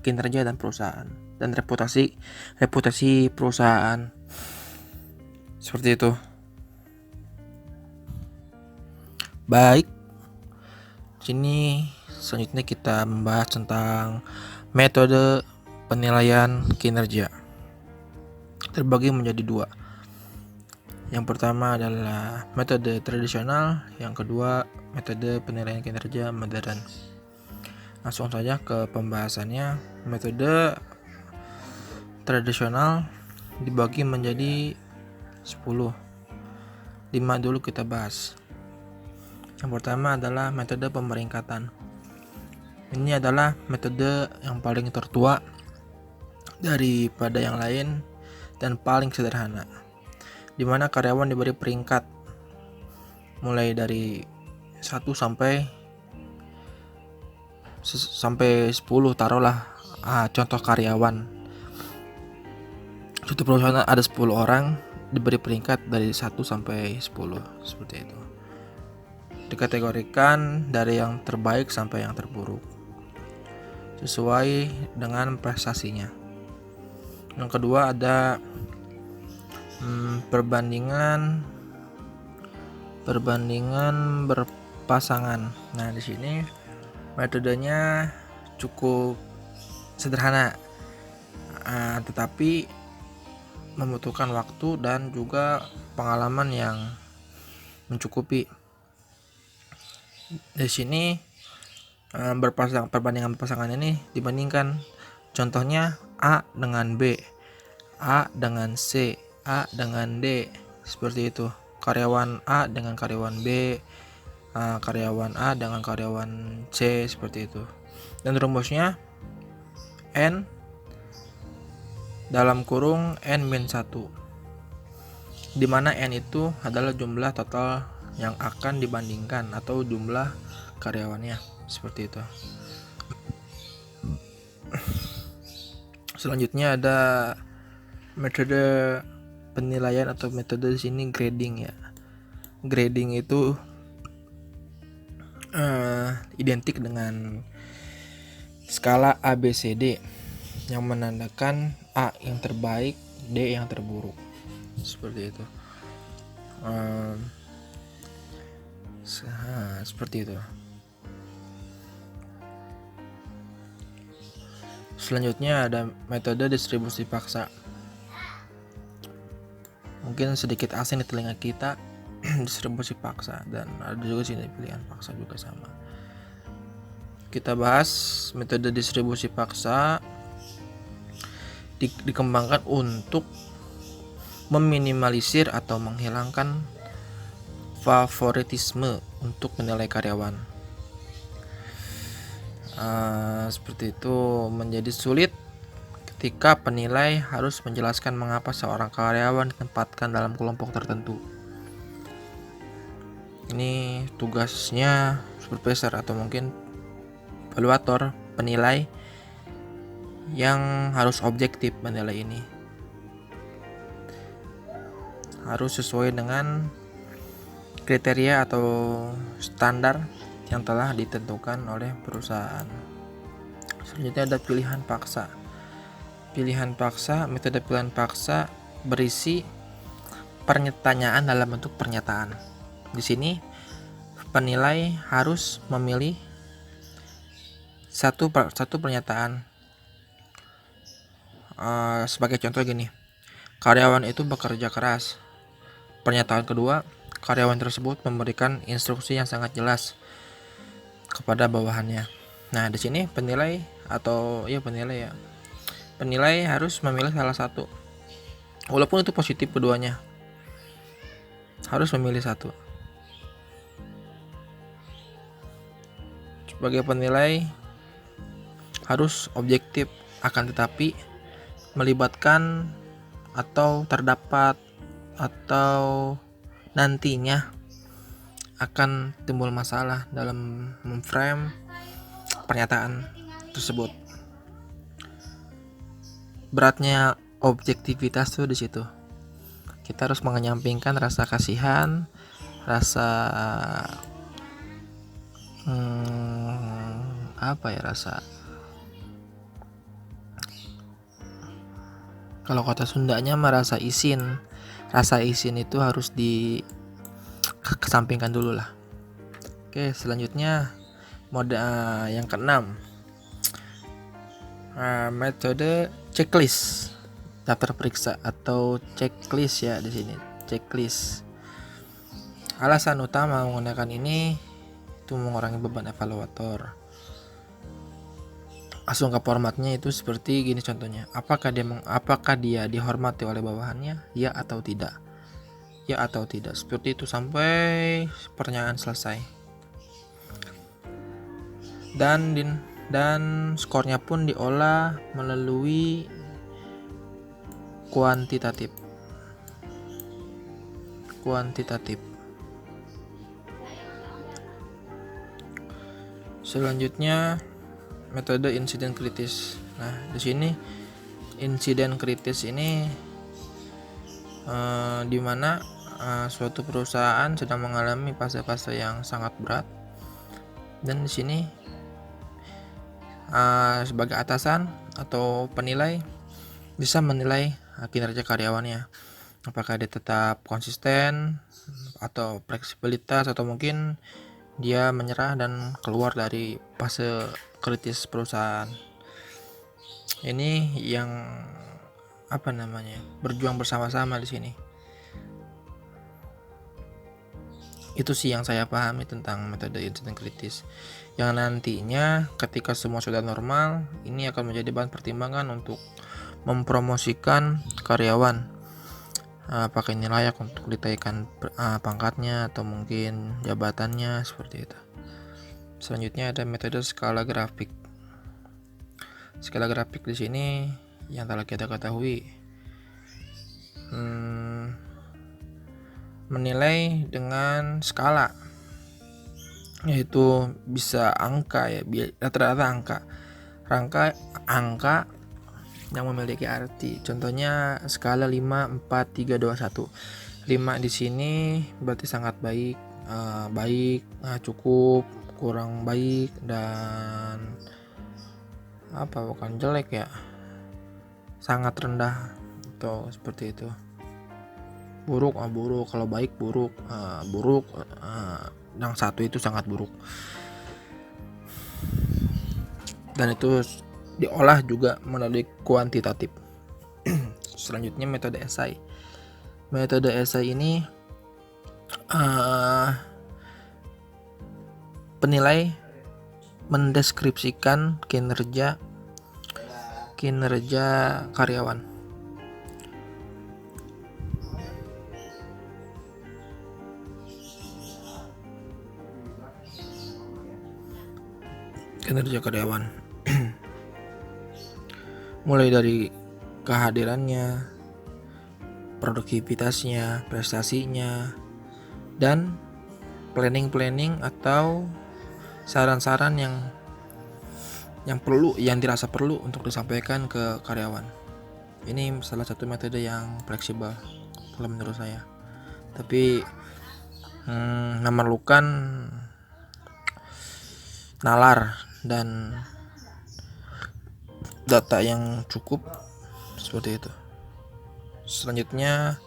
S1: kinerja dan perusahaan dan reputasi perusahaan. Seperti itu. Baik. Sini selanjutnya kita membahas tentang metode penilaian kinerja. Terbagi menjadi 2. Yang pertama adalah metode tradisional, yang kedua metode penilaian kinerja modern. Langsung saja ke pembahasannya. Metode tradisional dibagi menjadi 10. 5 dulu kita bahas. Yang pertama adalah metode pemeringkatan. Ini adalah metode yang paling tertua daripada yang lain dan paling sederhana, di mana karyawan diberi peringkat mulai dari 1 sampai 10, taruhlah contoh karyawan. Suatu perusahaan ada 10 orang, diberi peringkat dari 1 sampai 10, seperti itu. Dikategorikan dari yang terbaik sampai yang terburuk sesuai dengan prestasinya. Yang kedua ada perbandingan berpasangan. Nah, di sini metodenya cukup sederhana, tetapi membutuhkan waktu dan juga pengalaman yang mencukupi. Di sini perbandingan pasangan ini dibandingkan, contohnya A dengan B, A dengan C, A dengan D, seperti itu. Karyawan A dengan karyawan B, karyawan A dengan karyawan C, seperti itu. Dan rumusnya N dalam kurung N-1, di mana N itu adalah jumlah total yang akan dibandingkan atau jumlah karyawannya, seperti itu. Selanjutnya ada metode penilaian atau metode di sini grading ya. Grading itu identik dengan skala ABCD yang menandakan A yang terbaik, D yang terburuk, seperti itu. Seperti itu. Selanjutnya ada metode distribusi paksa. Mungkin sedikit asing di telinga kita distribusi paksa, dan ada juga sini pilihan paksa juga sama. Kita bahas metode distribusi paksa dikembangkan untuk meminimalisir atau menghilangkan favoritisme untuk menilai karyawan. Seperti itu, menjadi sulit ketika penilai harus menjelaskan mengapa seorang karyawan ditempatkan dalam kelompok tertentu. Ini tugasnya supervisor atau mungkin evaluator, penilai yang harus objektif menilai ini. Harus sesuai dengan kriteria atau standar yang telah ditentukan oleh perusahaan. Selanjutnya ada pilihan paksa. Metode pilihan paksa berisi pertanyaan dalam bentuk pernyataan. Di sini penilai harus memilih satu pernyataan. Sebagai contoh gini, karyawan itu bekerja keras. Pernyataan kedua, karyawan tersebut memberikan instruksi yang sangat jelas kepada bawahannya. Nah, di sini penilai penilai harus memilih salah satu. Walaupun itu positif keduanya, harus memilih satu. Sebagai penilai harus objektif, akan tetapi melibatkan atau terdapat atau nantinya akan timbul masalah dalam memframe pernyataan tersebut. Beratnya objektivitas tuh di situ. Kita harus mengenyampingkan rasa kasihan, rasa rasa, kalau kata Sundanya merasa isin. Rasa isin itu harus kesampingkan dulu lah. Oke, selanjutnya mode yang keenam, metode checklist, daftar periksa atau checklist ya di sini, checklist. Alasan utama menggunakan ini itu mengurangi beban evaluator. Langsung ke formatnya itu seperti gini contohnya. Apakah dia dihormati oleh bawahannya? Ya atau tidak? Ya atau tidak? Seperti itu sampai pertanyaan selesai. Dan skornya pun diolah melalui kuantitatif. Selanjutnya metode insiden kritis. Nah, di sini insiden kritis ini di mana suatu perusahaan sedang mengalami fase-fase yang sangat berat, dan di sini sebagai atasan atau penilai bisa menilai kinerja karyawannya, apakah dia tetap konsisten atau fleksibilitas, atau mungkin dia menyerah dan keluar dari fase kritis perusahaan. Ini yang berjuang bersama-sama di sini. Itu sih yang saya pahami tentang metode insiden kritis, yang nantinya ketika semua sudah normal, ini akan menjadi bahan pertimbangan untuk mempromosikan karyawan. Apakah ini layak untuk ditaikkan pangkatnya atau mungkin jabatannya, seperti itu. Selanjutnya ada metode skala grafik. Skala grafik di sini yang telah kita ketahui menilai dengan skala, yaitu bisa angka ya, rata-rata angka yang memiliki arti. Contohnya skala 5, 4, 3, 2, 1. 5 di sini berarti sangat baik, cukup, kurang baik, dan bukan jelek ya, sangat rendah, atau seperti itu. Buruk, kalau baik buruk, yang satu itu sangat buruk. Dan itu diolah juga melalui kuantitatif. Selanjutnya metode esai. Metode esai ini penilai mendeskripsikan kinerja karyawan. Mulai dari kehadirannya, produktivitasnya, prestasinya, dan planning atau saran-saran yang dirasa perlu untuk disampaikan ke karyawan. Ini salah satu metode yang fleksibel kalau menurut saya, tapi memerlukan nalar dan data yang cukup, seperti itu. Selanjutnya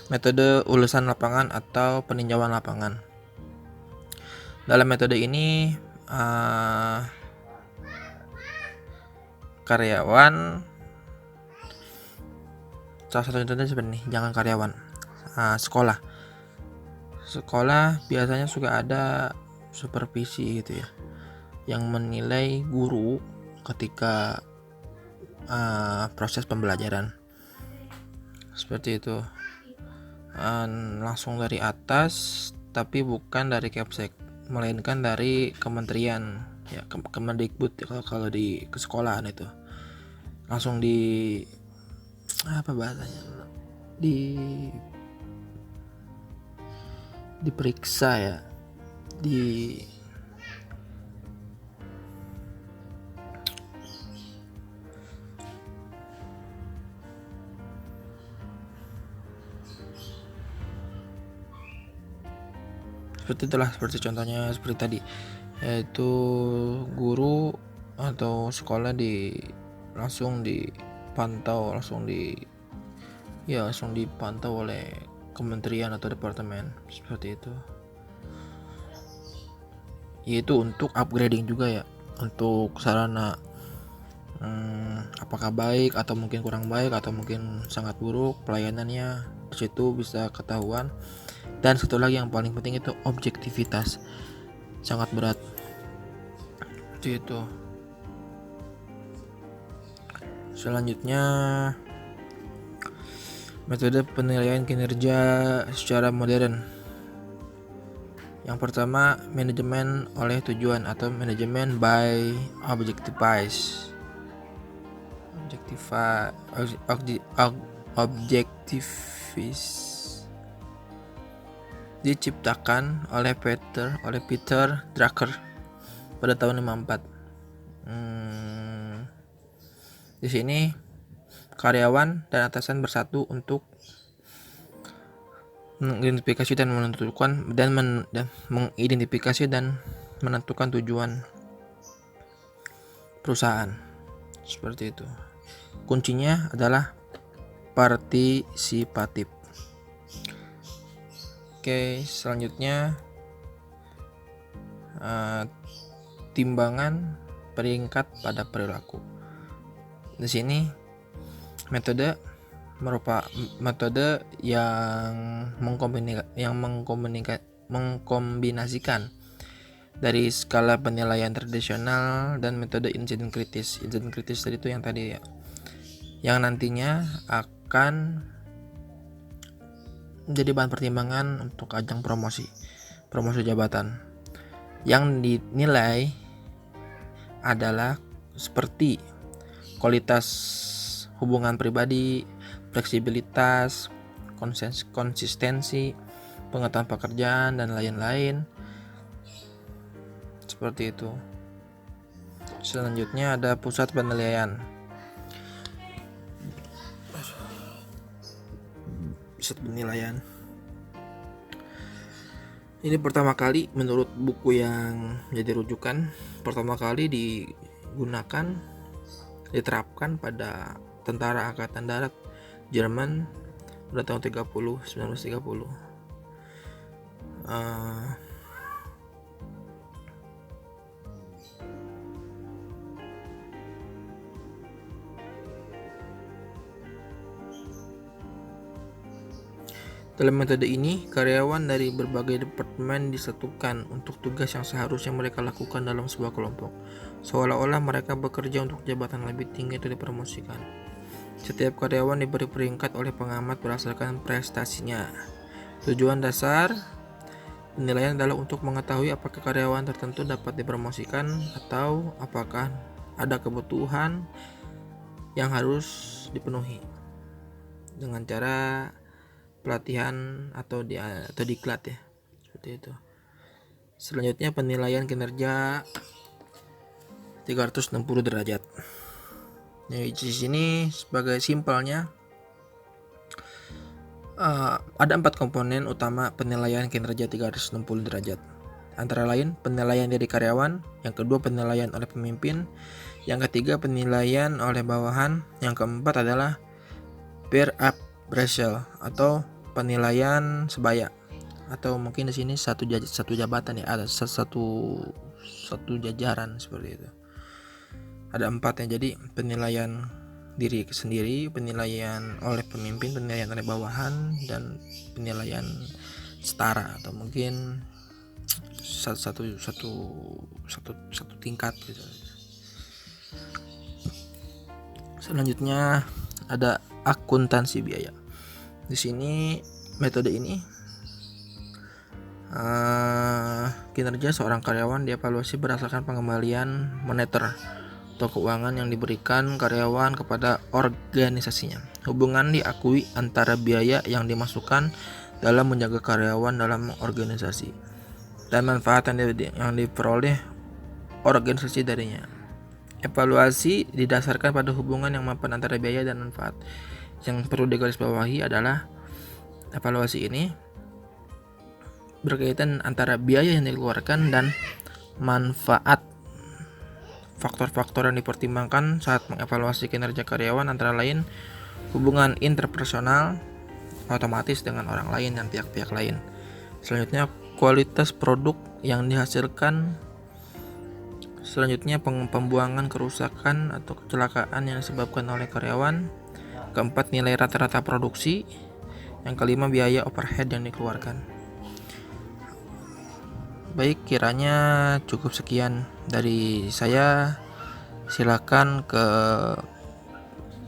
S1: metode ulasan lapangan atau peninjauan lapangan. Dalam metode ini karyawan, salah satu contohnya seperti ini, jangan karyawan, sekolah biasanya suka ada supervisi gitu ya, yang menilai guru ketika proses pembelajaran seperti itu. Langsung dari atas, tapi bukan dari Kepsek, melainkan dari kementerian ya, Kemendikbud ya, kalau di kesekolahan itu langsung di apa bahasanya, diperiksa ya, di seperti itulah, seperti contohnya seperti tadi, yaitu guru atau sekolah langsung dipantau oleh kementerian atau departemen seperti itu. Yaitu untuk upgrading juga ya, untuk sarana apakah baik atau mungkin kurang baik atau mungkin sangat buruk pelayanannya, di situ bisa ketahuan. Dan satu lagi yang paling penting itu objektivitas, sangat berat seperti itu. Selanjutnya, metode penilaian kinerja secara modern. Yang pertama, manajemen oleh tujuan atau manajemen by objectives. Diciptakan oleh Peter Drucker pada tahun 54. Di sini karyawan dan atasan bersatu untuk mengidentifikasi dan menentukan tujuan perusahaan seperti itu. Kuncinya adalah partisipatif. Oke, selanjutnya timbangan peringkat pada perilaku. Di sini metode yang mengkombinasikan dari skala penilaian tradisional dan metode insiden kritis. Insiden kritis tadi itu yang tadi ya, yang nantinya akan menjadi bahan pertimbangan untuk ajang promosi jabatan. Yang dinilai adalah seperti kualitas hubungan pribadi, fleksibilitas, konsistensi, pengetahuan pekerjaan, dan lain-lain. Seperti itu. Selanjutnya ada pusat penilaian. Ini pertama kali menurut buku yang menjadi rujukan, pertama kali diterapkan pada Tentara Angkatan Darat Jerman pada tahun 1930. Dalam metode ini, karyawan dari berbagai departemen disatukan untuk tugas yang seharusnya mereka lakukan dalam sebuah kelompok, seolah-olah mereka bekerja untuk jabatan lebih tinggi atau dipromosikan. Setiap karyawan diberi peringkat oleh pengamat berdasarkan prestasinya. Tujuan dasar penilaian adalah untuk mengetahui apakah karyawan tertentu dapat dipromosikan atau apakah ada kebutuhan yang harus dipenuhi dengan cara pelatihan atau diklat ya, seperti itu. Selanjutnya penilaian kinerja 360 derajat. Nah, di sini sebagai simpelnya ada 4 komponen utama penilaian kinerja 360 derajat. Antara lain penilaian dari karyawan, yang kedua penilaian oleh pemimpin, yang ketiga penilaian oleh bawahan, yang keempat adalah peer appraisal atau penilaian sebaya, atau mungkin di sini satu jabatan ya, ada satu jajaran seperti itu. Ada 4 ya, jadi penilaian diri sendiri, penilaian oleh pemimpin, penilaian oleh bawahan, dan penilaian setara atau mungkin satu tingkat gitu. Selanjutnya ada akuntansi biaya. Di sini metode ini kinerja seorang karyawan dievaluasi berdasarkan pengembalian moneter atau keuangan yang diberikan karyawan kepada organisasinya. Hubungan diakui antara biaya yang dimasukkan dalam menjaga karyawan dalam organisasi dan manfaat yang diperoleh organisasi darinya. Evaluasi didasarkan pada hubungan yang mapan antara biaya dan manfaat. Yang perlu digarisbawahi adalah evaluasi ini berkaitan antara biaya yang dikeluarkan dan manfaat. Faktor-faktor yang dipertimbangkan saat mengevaluasi kinerja karyawan antara lain hubungan interpersonal otomatis dengan orang lain dan pihak-pihak lain. Selanjutnya kualitas produk yang dihasilkan. Selanjutnya pembuangan kerusakan atau kecelakaan yang disebabkan oleh karyawan. Keempat, nilai rata-rata produksi. Yang kelima, biaya overhead yang dikeluarkan. Baik, kiranya cukup sekian dari saya. Silakan ke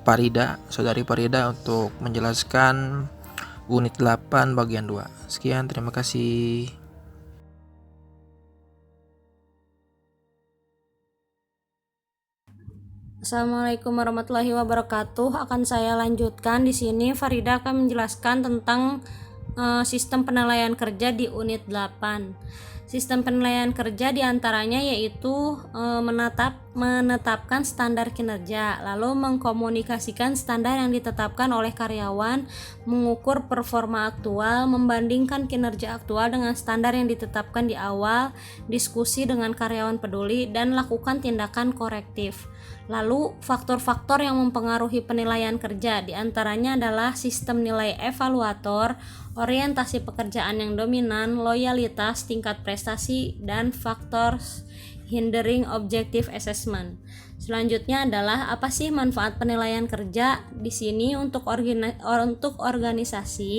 S1: Farida, saudari Farida, untuk menjelaskan unit 8 bagian 2. Sekian, terima kasih.
S5: Assalamualaikum warahmatullahi wabarakatuh. Akan saya lanjutkan di sini. Farida akan menjelaskan tentang sistem penilaian kerja di unit 8. Sistem penilaian kerja diantaranya yaitu menetapkan standar kinerja, lalu mengkomunikasikan standar yang ditetapkan oleh karyawan, mengukur performa aktual, membandingkan kinerja aktual dengan standar yang ditetapkan di awal, diskusi dengan karyawan peduli, dan lakukan tindakan korektif. Lalu faktor-faktor yang mempengaruhi penilaian kerja diantaranya adalah sistem nilai evaluator, orientasi pekerjaan yang dominan, loyalitas, tingkat prestasi, dan faktor hindering objective assessment. Selanjutnya adalah apa sih manfaat penilaian kerja? Di sini untuk organisasi,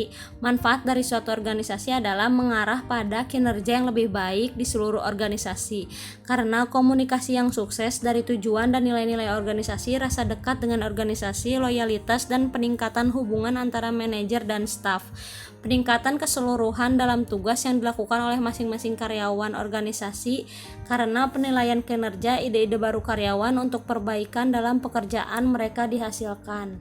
S5: manfaat dari suatu organisasi adalah mengarah pada kinerja yang lebih baik di seluruh organisasi. Karena komunikasi yang sukses dari tujuan dan nilai-nilai organisasi, rasa dekat dengan organisasi, loyalitas, dan peningkatan hubungan antara manajer dan staf. Peningkatan keseluruhan dalam tugas yang dilakukan oleh masing-masing karyawan organisasi karena penilaian kinerja ide-ide baru karyawan untuk perbaikan dalam pekerjaan mereka dihasilkan.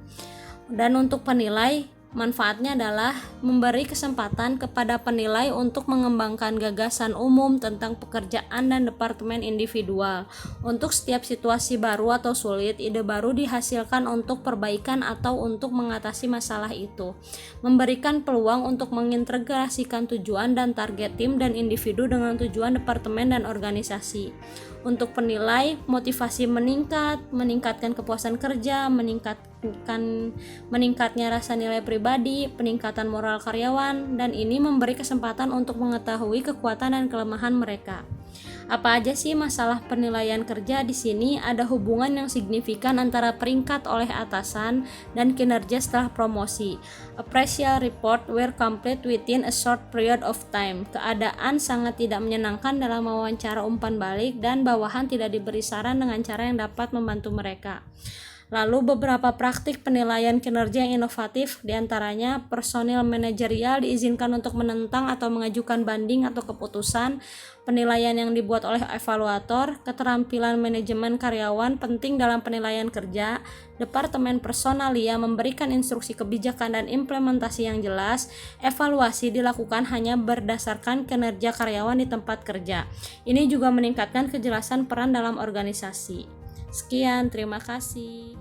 S5: Dan untuk penilai, manfaatnya adalah memberi kesempatan kepada penilai untuk mengembangkan gagasan umum tentang pekerjaan dan departemen individual. Untuk setiap situasi baru atau sulit, ide baru dihasilkan untuk perbaikan atau untuk mengatasi masalah itu. Memberikan peluang untuk mengintegrasikan tujuan dan target tim dan individu dengan tujuan departemen dan organisasi. Untuk penilai, motivasi meningkatkan kepuasan kerja, meningkatnya rasa nilai pribadi, peningkatan moral karyawan, dan ini memberi kesempatan untuk mengetahui kekuatan dan kelemahan mereka. Apa aja sih masalah penilaian kerja? Di sini ada hubungan yang signifikan antara peringkat oleh atasan dan kinerja setelah promosi. Appraisal report were complete within a short period of time. Keadaan sangat tidak menyenangkan dalam wawancara umpan balik dan bawahan tidak diberi saran dengan cara yang dapat membantu mereka. Lalu beberapa praktik penilaian kinerja yang inovatif, diantaranya personil manajerial diizinkan untuk menentang atau mengajukan banding atau keputusan, penilaian yang dibuat oleh evaluator, keterampilan manajemen karyawan penting dalam penilaian kerja, departemen personalia memberikan instruksi kebijakan dan implementasi yang jelas, evaluasi dilakukan hanya berdasarkan kinerja karyawan di tempat kerja. Ini juga meningkatkan kejelasan peran dalam organisasi. Sekian, terima kasih.